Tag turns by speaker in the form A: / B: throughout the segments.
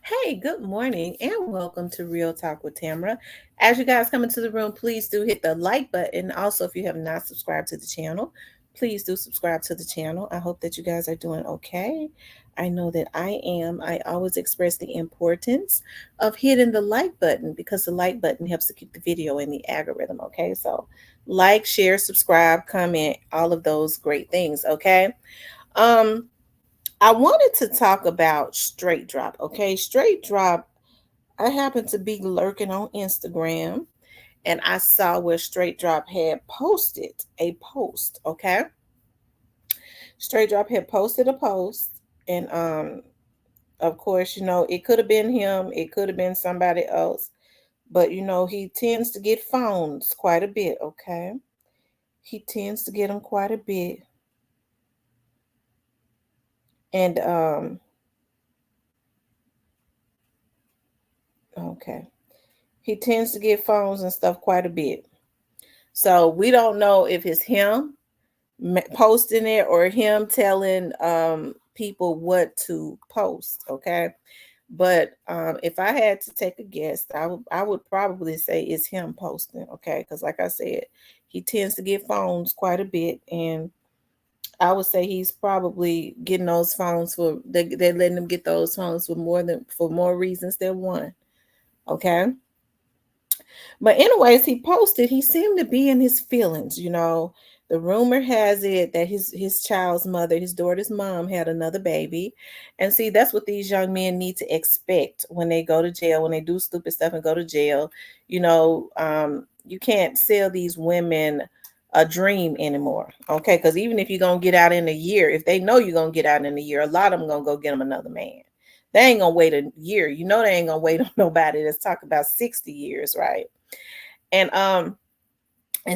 A: Hey, good morning and welcome to Real Talk with Tamara. As you guys come into the room, please do hit the like button. Also, if you have not subscribed to the channel, please do subscribe to the channel. I hope that you guys are doing okay. I know that I am. I always express the importance of hitting the like button because the like button helps to keep the video in the algorithm. Okay, so like, share, subscribe, comment, all of those great things. Okay. Um, I wanted to talk about straight drop. Okay, straight drop. I happened to be lurking on Instagram and I saw where straight drop had posted a post. Okay, straight drop had posted a post, and of course, it could have been him, it could have been somebody else, but he tends to get phones quite a bit. Okay, he tends to get them quite a bit, and okay, he tends to get phones and stuff quite a bit. So we don't know if it's him posting it or him telling people what to post. Okay, but if I had to take a guess, I would probably say it's him posting. Okay, because like I said, he tends to get phones quite a bit, and I would say he's probably getting those phones they're letting him get those phones for more reasons than one. Okay. But anyways, he posted, he seemed to be in his feelings. The rumor has it that his child's mother, his daughter's mom, had another baby. And see, that's what these young men need to expect when they go to jail, when they do stupid stuff and go to jail. You can't sell these women a dream anymore. Okay. Because even if you're gonna get out in a year, if they know you're gonna get out in a year, a lot of them gonna go get them another man. They ain't gonna wait a year. They ain't gonna wait on nobody that's talking about 60 years, right? And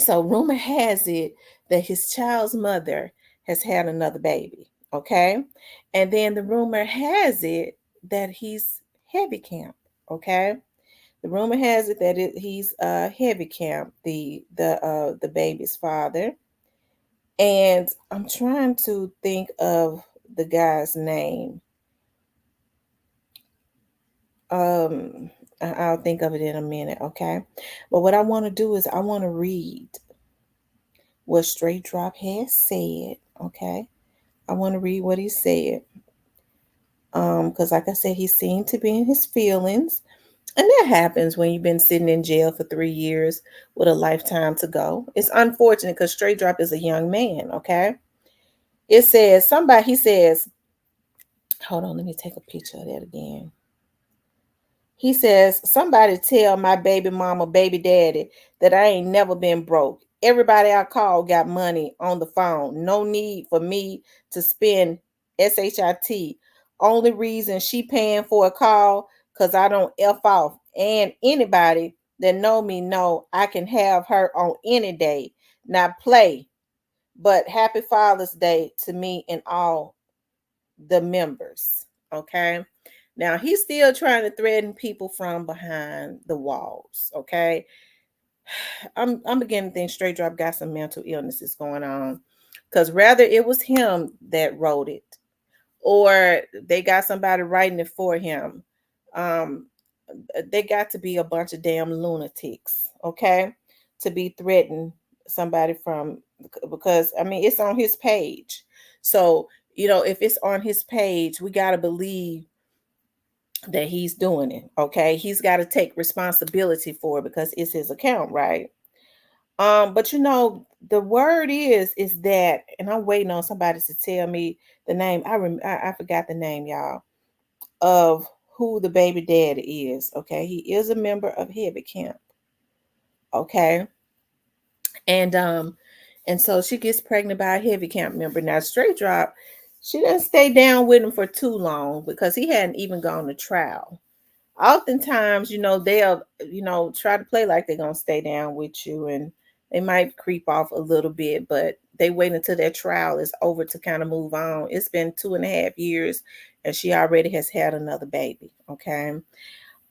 A: so rumor has it that his child's mother has had another baby. Okay. And then the rumor has it that he's heavy camp. Okay. The rumor has it that he's heavy camp, the baby's father. And I'm trying to think of the guy's name. Um I'll think of it in a minute, okay? But what I want to do is I want to read what Straight Drop has said. Okay, I want to read what he said. Because like I said, he seemed to be in his feelings, and that happens when you've been sitting in jail for 3 years with a lifetime to go. It's unfortunate because Straight Drop is a young man. Okay, it says somebody. He says, hold on, let me take a picture of that again. He says, somebody tell my baby mama, baby daddy that I ain't never been broke. Everybody I call got money on the phone. No need for me to spend SHIT. Only reason she paying for a call because I don't F off. And anybody that know me know I can have her on any day. Not play. But happy Father's Day to me and all the members. Okay. Now he's still trying to threaten people from behind the walls. Okay. I'm beginning to think Straight Drop got some mental illnesses going on. Cause rather it was him that wrote it, or they got somebody writing it for him. Um, they got to be a bunch of damn lunatics, okay, to be threatening somebody from, because I mean it's on his page. So, if it's on his page, we got to believe that he's doing it. Okay. He's got to take responsibility for it because it's his account, right? But the word is that, and I'm waiting on somebody to tell me the name. I forgot the name, y'all, of who the baby daddy is. Okay. He is a member of Heavy Camp. Okay. And so she gets pregnant by a Heavy Camp member. Now Straight Drop, she didn't stay down with him for too long because he hadn't even gone to trial. Oftentimes, they'll, try to play like they're gonna stay down with you, and they might creep off a little bit, but they wait until their trial is over to kind of move on. It's been 2.5 years and she already has had another baby. Okay.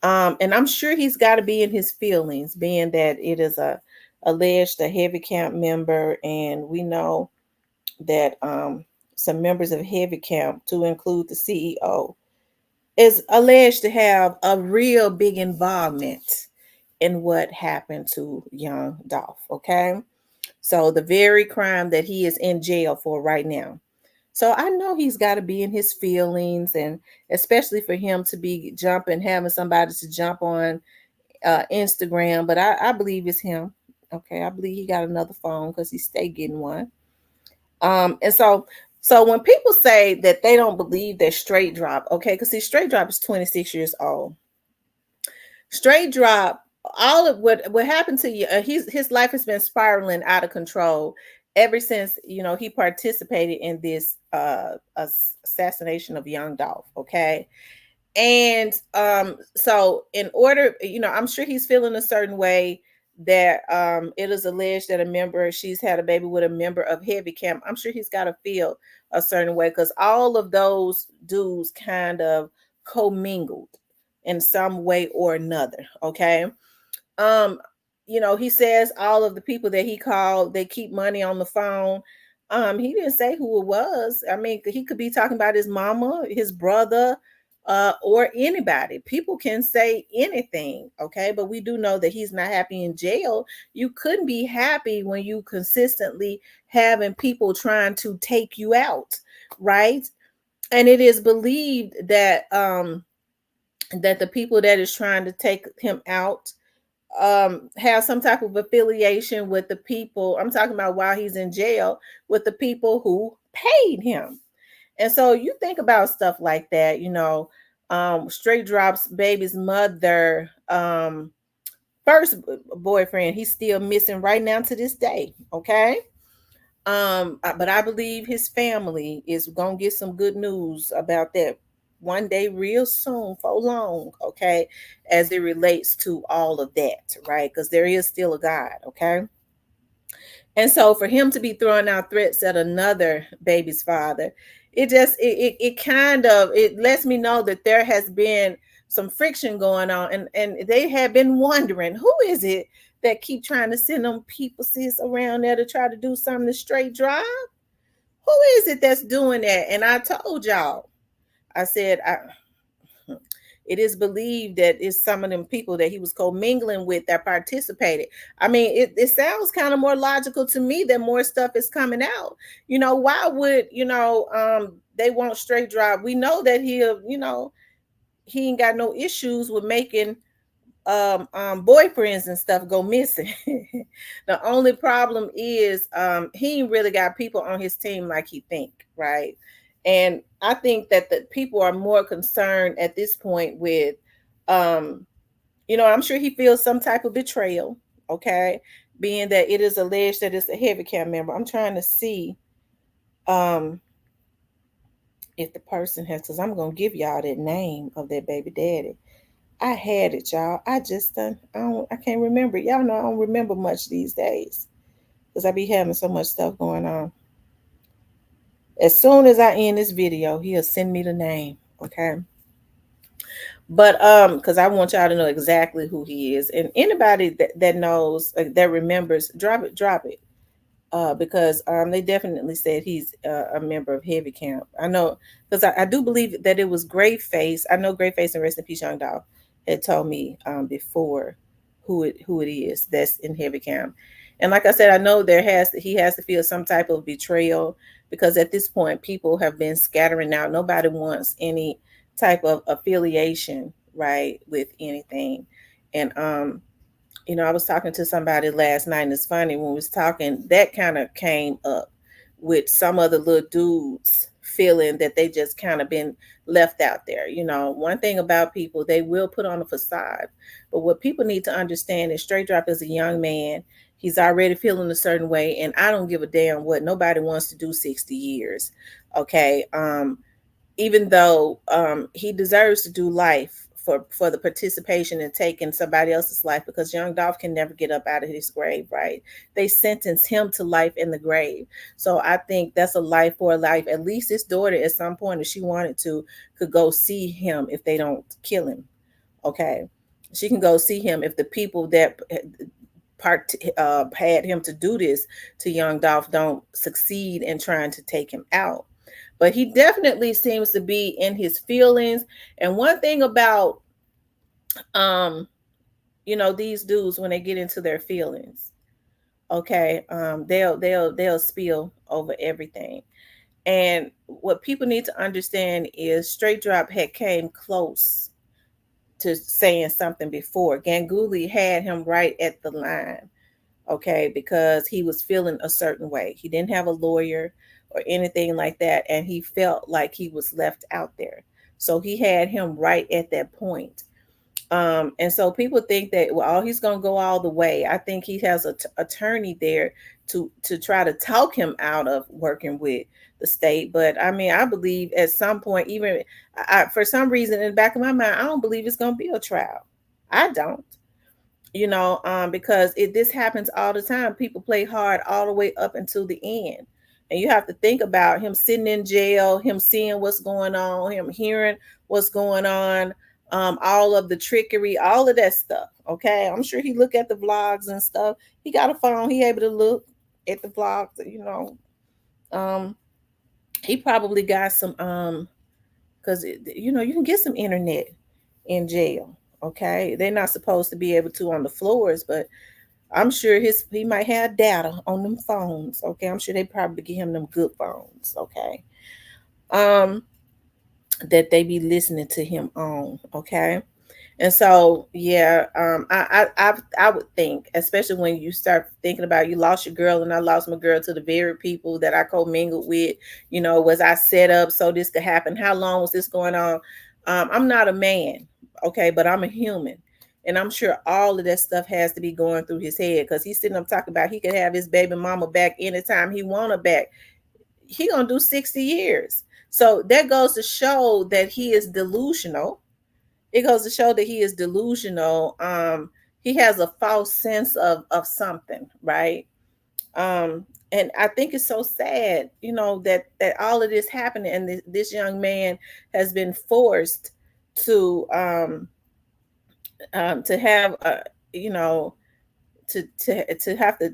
A: And I'm sure he's got to be in his feelings, being that it is a alleged a Heavy Camp member, and we know that some members of Heavy Camp, to include the CEO, is alleged to have a real big involvement in what happened to young Dolph. Okay. So the very crime that he is in jail for right now. So I know he's got to be in his feelings, and especially for him to be jumping, having somebody to jump on Instagram. But I believe it's him. Okay, I believe he got another phone because he stay getting one. And so when people say that they don't believe that straight drop, okay, because see, straight drop is 26 years old. Straight drop, all of what happened to you, his life has been spiraling out of control ever since he participated in this assassination of young Dolph. Okay, and so in order, I'm sure he's feeling a certain way that it is alleged that she's had a baby with a member of Heavy Camp. I'm sure he's got to feel a certain way because all of those dudes kind of commingled in some way or another. Okay. um he says all of the people that he called, they keep money on the phone. He didn't say who it was. I mean, he could be talking about his mama, his brother, or anybody. People can say anything. Okay, but we do know that he's not happy in jail. You couldn't be happy when you consistently having people trying to take you out, right? And it is believed that the people that is trying to take him out have some type of affiliation with the people. I'm talking about while he's in jail, with the people who paid him. And so you think about stuff like that, Straight Drop's baby's mother, first boyfriend, he's still missing right now to this day. Okay. But I believe his family is gonna get some good news about that one day, real soon, for long. Okay, as it relates to all of that, right? Because there is still a God. Okay. And so for him to be throwing out threats at another baby's father, it kind of, it lets me know that there has been some friction going on, and they have been wondering who is it that keep trying to send them people sis around there to try to do something to straight drive. Who is it that's doing that? And I told y'all, I said, it is believed that it's some of them people that he was commingling with that participated. I mean, it sounds kind of more logical to me that more stuff is coming out. Why would, they want straight drive? We know that he ain't got no issues with making boyfriends and stuff go missing. The only problem is he ain't really got people on his team like he think, right? And I think that the people are more concerned at this point with I'm sure he feels some type of betrayal. Okay, being that it is alleged that it's a Heavy Camp member. I'm trying to see um if the person has, because I'm gonna give y'all that name of that baby daddy. I had it, y'all. I just I can't remember. Y'all know I don't remember much these days because I be having so much stuff going on. As soon as I end this video, he'll send me the name. Okay. But because I want y'all to know exactly who he is. And anybody that knows, that remembers, drop it. Because they definitely said he's a member of Heavy Camp. I know, because I do believe that it was Grayface. I know Grayface and Rest in Peace Young Dog had told me before who it is that's in Heavy Camp. And like I said, I know he has to feel some type of betrayal, because at this point people have been scattering out. Nobody wants any type of affiliation, right, with anything. And I was talking to somebody last night, and it's funny, when we was talking, that kind of came up with some of the little dudes feeling that they just kind of been left out there. One thing about people, they will put on a facade. But what people need to understand is Straight Drop is a young man. He's already feeling a certain way, and I don't give a damn what nobody wants to do 60 years. Okay. Even though he deserves to do life for the participation in taking somebody else's life, because young Dolph can never get up out of his grave, right? They sentenced him to life in the grave. So I think that's a life for a life. At least his daughter, at some point, if she wanted to, could go see him if they don't kill him. Okay. She can go see him if the people that had him to do this to young Dolph don't succeed in trying to take him out. But he definitely seems to be in his feelings. And one thing about um these dudes, when they get into their feelings, okay, they'll spill over everything. And what people need to understand is Straight Drop had came close to saying something before. Ganguly had him right at the line, okay, because he was feeling a certain way. He didn't have a lawyer or anything like that, and he felt like he was left out there. So he had him right at that point. And so people think that, well, oh, he's going to go all the way. I think he has an attorney there to try to talk him out of working with the state. But I mean, I believe at some point, even for some reason in the back of my mind, I don't believe it's going to be a trial. I don't. Because this happens all the time. People play hard all the way up until the end. And you have to think about him sitting in jail, him seeing what's going on, him hearing what's going on, all of the trickery, all of that stuff. Okay. I'm sure he look at the vlogs and stuff. He got a phone, he able to look at the vlogs. Um, he probably got some because you can get some internet in jail. Okay. They're not supposed to be able to on the floors, but I'm sure he might have data on them phones. Okay. I'm sure they probably give him them good phones. Okay. Um, that they be listening to him on. Okay. And so, yeah, I would think, especially when you start thinking about, you lost your girl and I lost my girl to the very people that I commingled with. Was I set up so this could happen? How long was this going on? I'm not a man, okay, but I'm a human. And I'm sure all of that stuff has to be going through his head, because he's sitting up talking about he could have his baby mama back anytime he want her back. He gonna do 60 years. So that goes to show that he is delusional. It goes to show that he is delusional. He has a false sense of something, right? And I think it's so sad, that all of this happened, and this young man has been forced to have you know to have to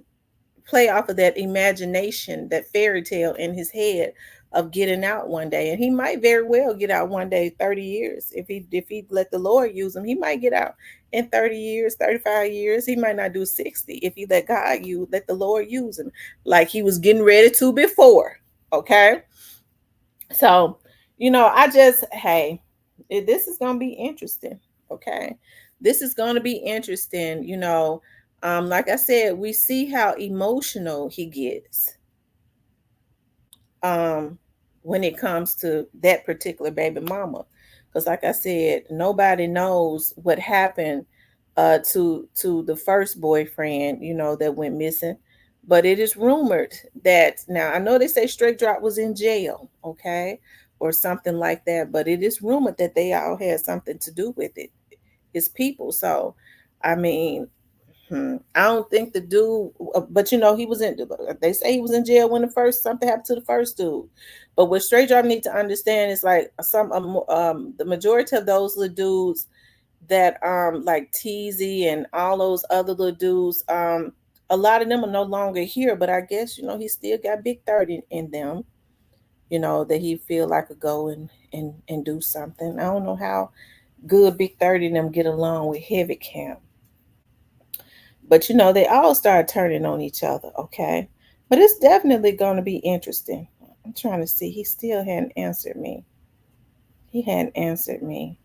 A: play off of that imagination, that fairy tale in his head of getting out one day. And he might very well get out one day, 30 years. If he let the Lord use him, he might get out in 30 years, 35 years. He might not do 60 if he let the Lord use him like he was getting ready to before. Okay. So, I just, hey, this is gonna be interesting. Okay. This is gonna be interesting. Like I said, we see how emotional he gets um when it comes to that particular baby mama. Because like I said, nobody knows what happened to the first boyfriend, that went missing. But it is rumored that, now I know they say Straight Drop was in jail, okay, or something like that, but it is rumored that they all had something to do with it, his people. So I mean, I don't think the dude, but he was in. They say he was in jail when something happened to the first dude. But what Straight Drop need to understand is, like, the majority of those little dudes that like Teasy and all those other little dudes, a lot of them are no longer here. But I guess he still got Big 30 in them. That he feel like could go and do something. I don't know how good Big 30 and them get along with Heavy Camp. But they all start turning on each other, okay? But it's definitely going to be interesting. I'm trying to see. He still hadn't answered me. He hadn't answered me.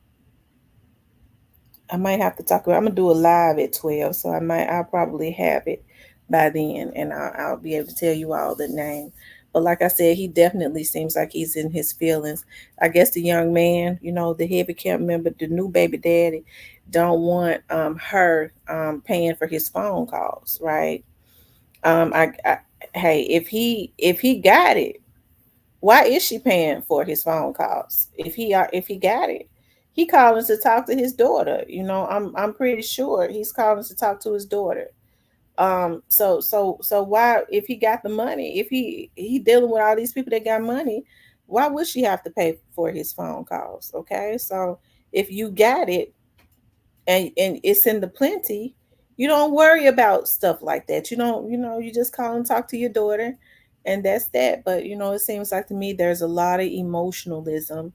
A: I might have to talk about. I'm gonna do a live at 12, so I'll probably have it by then, and I'll be able to tell you all the name. But like I said, he definitely seems like he's in his feelings. I guess the young man, the Heavy Camp member, the new baby daddy, don't want her paying for his phone calls, right? Hey, if he got it, why is she paying for his phone calls? If he got it, he calling to talk to his daughter. I'm pretty sure he's calling to talk to his daughter. So why, if he got the money, if he dealing with all these people that got money, why would she have to pay for his phone calls? Okay, so if you got it, and it's in the plenty, you don't worry about stuff like that. You don't, you just call and talk to your daughter, And that's that. But it seems like to me there's a lot of emotionalism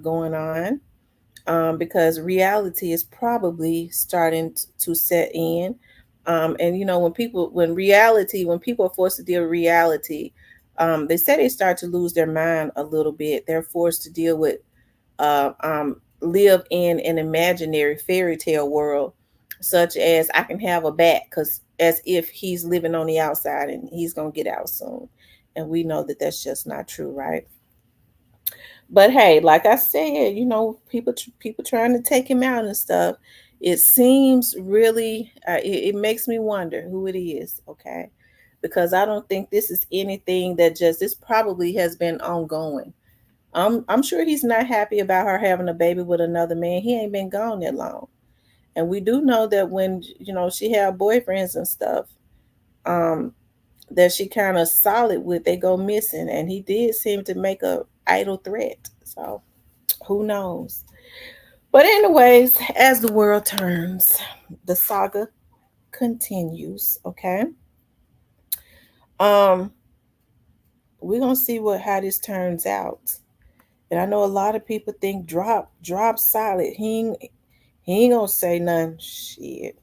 A: going on, because reality is probably starting to set in. And when people are forced to deal with reality, they say they start to lose their mind a little bit. They're forced to deal with, live in an imaginary fairy tale world, such as I can have a bat, because as if he's living on the outside and he's gonna get out soon, and we know that that's just not true, right? But hey, like I said, people trying to take him out and stuff. It seems really, it makes me wonder who it is. Okay, because I don't think this is anything that just this probably has been ongoing. I'm sure he's not happy about her having a baby with another man. He ain't been gone that long, and we do know that when she had boyfriends and stuff, um, that she kind of solid with, they go missing, and he did seem to make a idle threat. So who knows? But anyways, as the world turns, the saga continues. Okay, um, we're gonna see what how this turns out. And I know a lot of people think drop solid. He ain't gonna say nothing. Shit,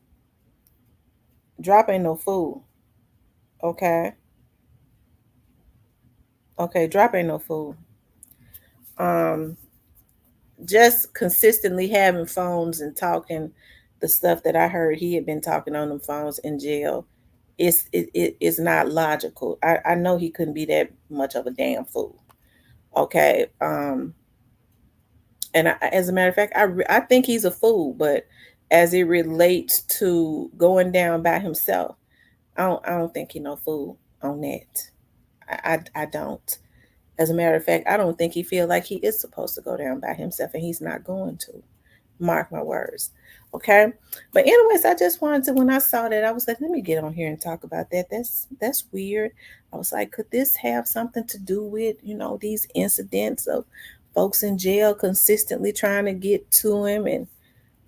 A: drop ain't no fool. Okay, okay, drop ain't no fool. Um, just consistently having phones and talking the stuff that I heard he had been talking on them phones in jail. It's not logical. I know he couldn't be that much of a damn fool. Okay. And as a matter of fact, I think he's a fool, but as it relates to going down by himself, I don't think he no fool on that. I don't. As a matter of fact, I don't think he feel like he is supposed to go down by himself, and he's not going to. Mark my words. Okay. But anyways, I just wanted to, when I saw that, I was like, let me get on here and talk about that. That's weird. I was like, could this have something to do with, these incidents of folks in jail consistently trying to get to him, and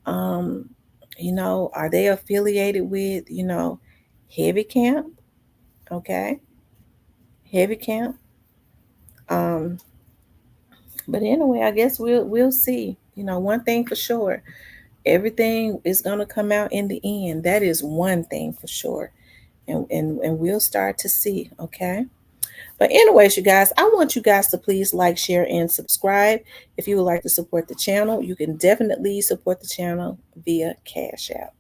A: um, are they affiliated with, heavy camp? Okay. Heavy camp. Um, but anyway, I guess we'll see. One thing for sure, everything is going to come out in the end. That is one thing for sure. And we'll start to see. Okay. But anyways, you guys, I want you guys to please like, share, and subscribe. If you would like to support the channel, you can definitely support the channel via Cash App.